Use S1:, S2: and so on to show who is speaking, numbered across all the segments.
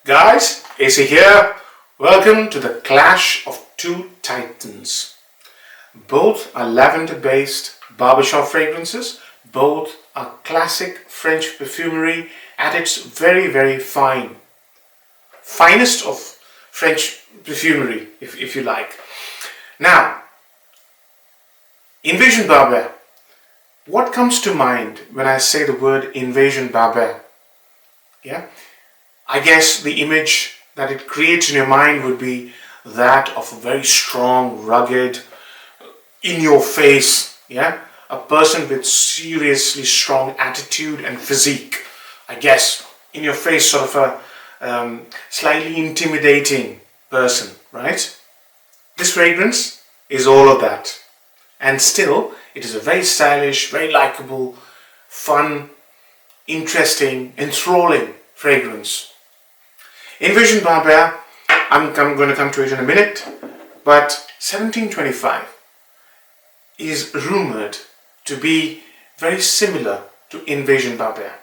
S1: Guys, AC here. Welcome to the clash of two titans. Both are lavender-based barbershop fragrances. Both are classic French perfumery at its very finest of French perfumery, if you like. Now, Invasion Barbare. What comes to mind when I say the word Invasion Barbare? Yeah? I guess the image that it creates in your mind would be that of a very strong, rugged, in-your-face, a person with seriously strong attitude and physique. I guess in-your-face, sort of a slightly intimidating person, right? This fragrance is all of that, and still, it is a very stylish, very likable, fun, interesting, enthralling fragrance. Invasion Barbare, I'm going to come to it in a minute, but 1725 is rumored to be very similar to Invasion Barbare,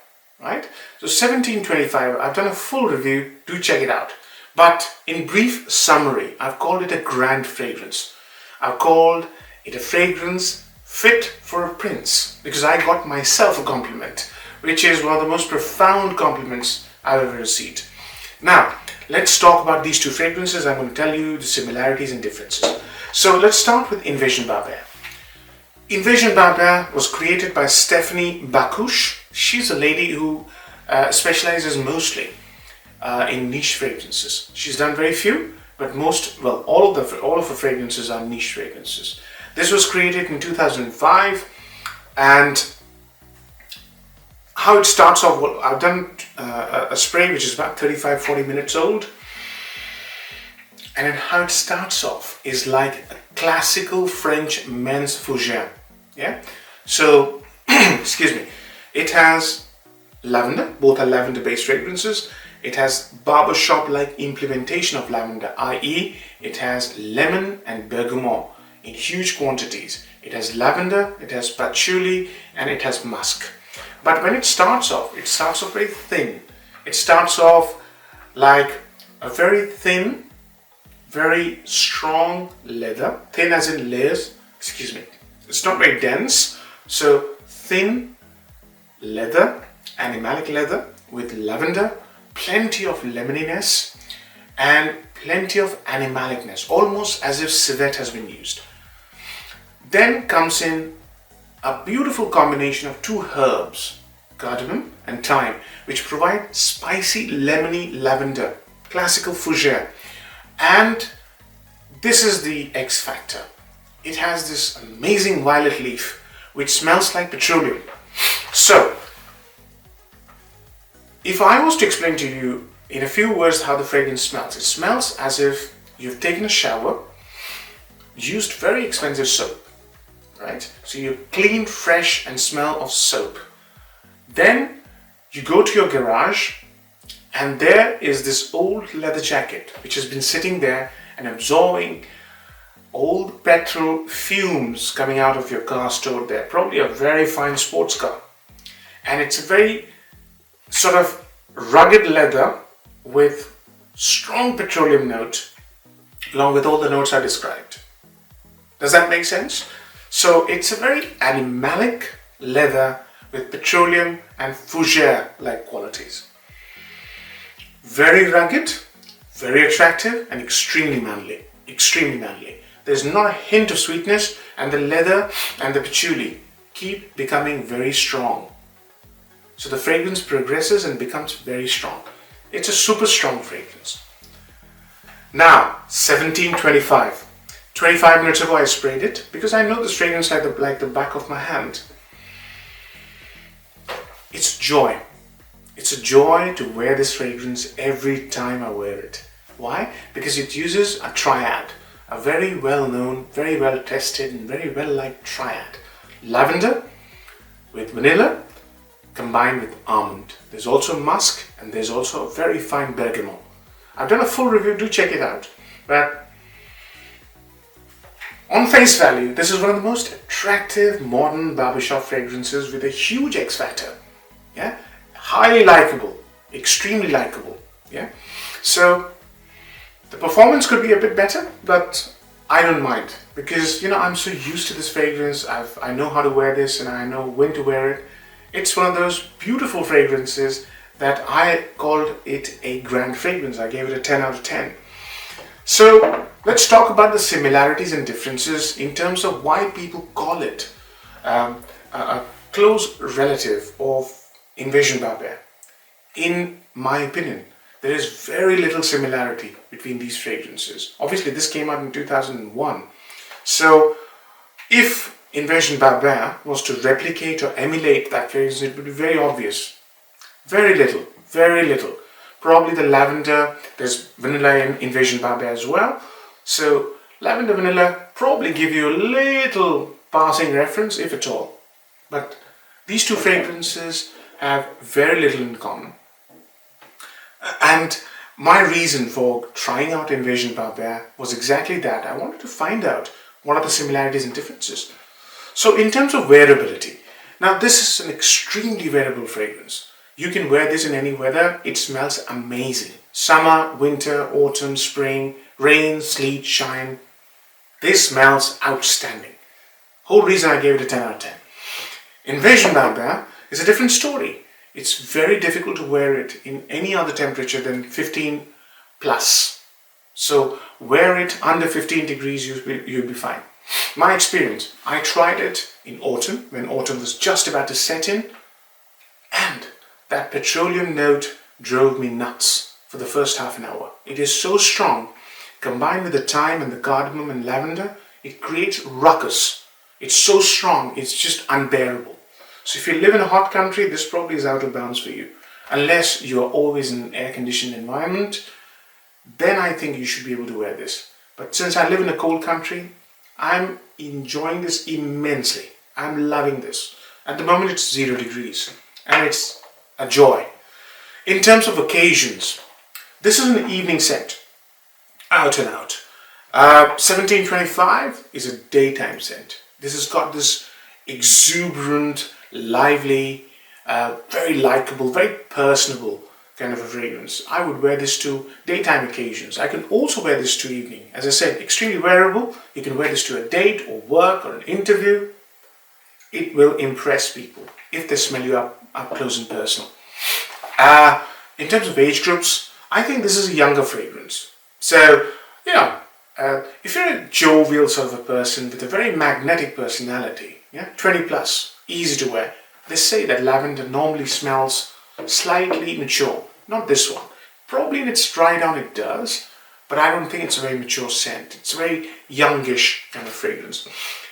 S1: right? So 1725, I've done a full review, do check it out. But in brief summary, I've called it a grand fragrance. I've called it a fragrance fit for a prince, because I got myself a compliment, which is one of the most profound compliments I've ever received. Now, let's talk about these two fragrances. I'm going to tell you the similarities and differences. So let's start with Invasion Barbare. Invasion Barbare was created by Stephanie Bacouche. She's a lady who specializes mostly in niche fragrances. She's done very few, but all of her fragrances are niche fragrances. This was created in 2005, and how it starts off, well, I've done a spray which is about 35-40 minutes old, and then how it starts off is like a classical French men's fougere. So excuse me, it has lavender. Both are lavender based fragrances. It has barbershop like implementation of lavender, i.e. it has lemon and bergamot in huge quantities. It has lavender, it has patchouli, and it has musk. But when it starts off very thin. It starts off like a very thin, very strong leather. Thin as in layers, excuse me. It's not very dense. So thin leather, animalic leather with lavender, plenty of lemoniness and plenty of animalicness, almost as if civet has been used. Then comes in a beautiful combination of two herbs, cardamom and thyme, which provide spicy lemony lavender, classical fougere. And this is the X factor. It has this amazing violet leaf which smells like petroleum. So if I was to explain to you in a few words how the fragrance smells, it smells as if you've taken a shower, used very expensive soap. Right? So you clean, fresh and smell of soap. Then you go to your garage and there is this old leather jacket which has been sitting there and absorbing old petrol fumes coming out of your car stored there. Probably a very fine sports car. And it's a very sort of rugged leather with strong petroleum note along with all the notes I described. Does that make sense? So it's a very animalic leather with petroleum and fougere-like qualities. Very rugged, very attractive and extremely manly. Extremely manly. There's not a hint of sweetness, and the leather and the patchouli keep becoming very strong. So the fragrance progresses and becomes very strong. It's a super strong fragrance. Now, 1725. 25 minutes ago I sprayed it because I know this fragrance like the back of my hand. It's joy. It's a joy to wear this fragrance every time I wear it. Why? Because it uses a triad, a very well known, very well tested and very well liked triad. Lavender with vanilla combined with almond. There's also musk and there's also a very fine bergamot. I've done a full review, do check it out. But on face value, this is one of the most attractive modern barbershop fragrances with a huge X factor. Highly likable, extremely likable. Yeah. So the performance could be a bit better, but I don't mind because I'm so used to this fragrance. I know how to wear this and I know when to wear it. It's one of those beautiful fragrances that I called it a grand fragrance. I gave it a 10 out of 10. So let's talk about the similarities and differences in terms of why people call it a close relative of Invasion Barbare. In my opinion, there is very little similarity between these fragrances. Obviously, this came out in 2001. So if Invasion Barbare was to replicate or emulate that fragrance, it would be very obvious. Very little, very little. Probably the lavender, there's vanilla in Invasion Barbare as well. So lavender, vanilla probably give you a little passing reference, if at all. But these two fragrances have very little in common. And my reason for trying out Invasion Barbare was exactly that. I wanted to find out what are the similarities and differences. So in terms of wearability, now this is an extremely wearable fragrance. You can wear this in any weather. It smells amazing. Summer, winter, autumn, spring, rain, sleet, shine. This smells outstanding. Whole reason I gave it a 10 out of 10. Invasion Barbare is a different story. It's very difficult to wear it in any other temperature than 15 plus. So wear it under 15 degrees, you'll be fine. My experience, I tried it in autumn, when autumn was just about to set in, and that petroleum note drove me nuts for the first half an hour. It is so strong, combined with the thyme and the cardamom and lavender, it creates ruckus. It's so strong, it's just unbearable. So if you live in a hot country, this probably is out of bounds for you. Unless you are always in an air-conditioned environment, then I think you should be able to wear this. But since I live in a cold country, I'm enjoying this immensely. I'm loving this. At the moment it's 0 degrees and it's a joy. In terms of occasions, this is an evening scent, out and out. 1725 is a daytime scent. This has got this exuberant, lively, very likable, very personable kind of a fragrance. I would wear this to daytime occasions. I can also wear this to evening. As I said, extremely wearable. You can wear this to a date or work or an interview. It will impress people if they smell you up close and personal. In terms of age groups, I think this is a younger fragrance. So, if you're a jovial sort of a person with a very magnetic personality, 20 plus, easy to wear. They say that lavender normally smells slightly mature. Not this one. Probably in its dry down it does, but I don't think it's a very mature scent. It's a very youngish kind of fragrance.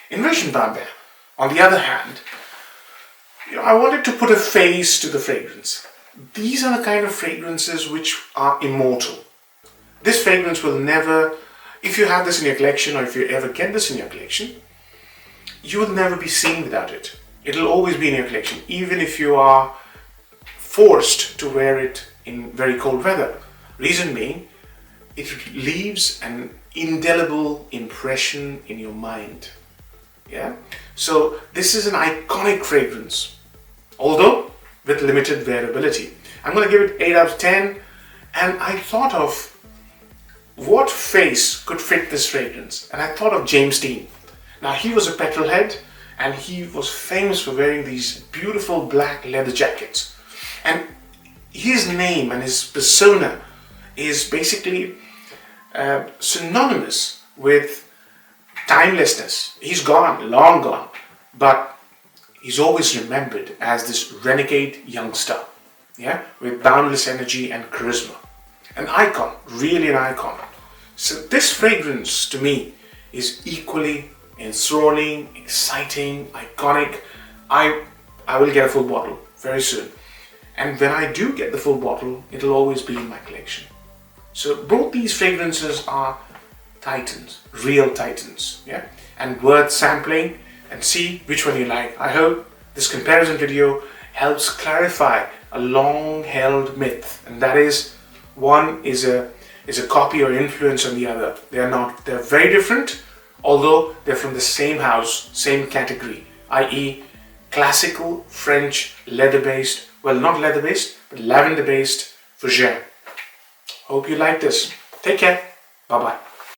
S1: Invasion Barbare, on the other hand, I wanted to put a face to the fragrance. These are the kind of fragrances which are immortal. This fragrance will never, if you have this in your collection or if you ever get this in your collection, you will never be seen without it. It'll always be in your collection, even if you are forced to wear it in very cold weather. Reason being, it leaves an indelible impression in your mind. So this is an iconic fragrance, although with limited wearability. I'm going to give it 8 out of 10, and I thought of what face could fit this fragrance, and I thought of James Dean. Now, he was a petrolhead and he was famous for wearing these beautiful black leather jackets, and his name and his persona is basically synonymous with timelessness. He's gone, long gone, but he's always remembered as this renegade youngster, with boundless energy and charisma. An icon, really an icon. So this fragrance to me is equally enthralling, exciting, iconic. I will get a full bottle very soon. And when I do get the full bottle, it'll always be in my collection. So both these fragrances are titans, real titans, and worth sampling and see which one you like. I hope this comparison video helps clarify a long-held myth, and that is one is a copy or influence on the other. They're not. They're very different, although they're from the same house, same category, i.e. classical French leather-based, well, not leather-based, but lavender-based Fougeres. Hope you like this. Take care. Bye-bye.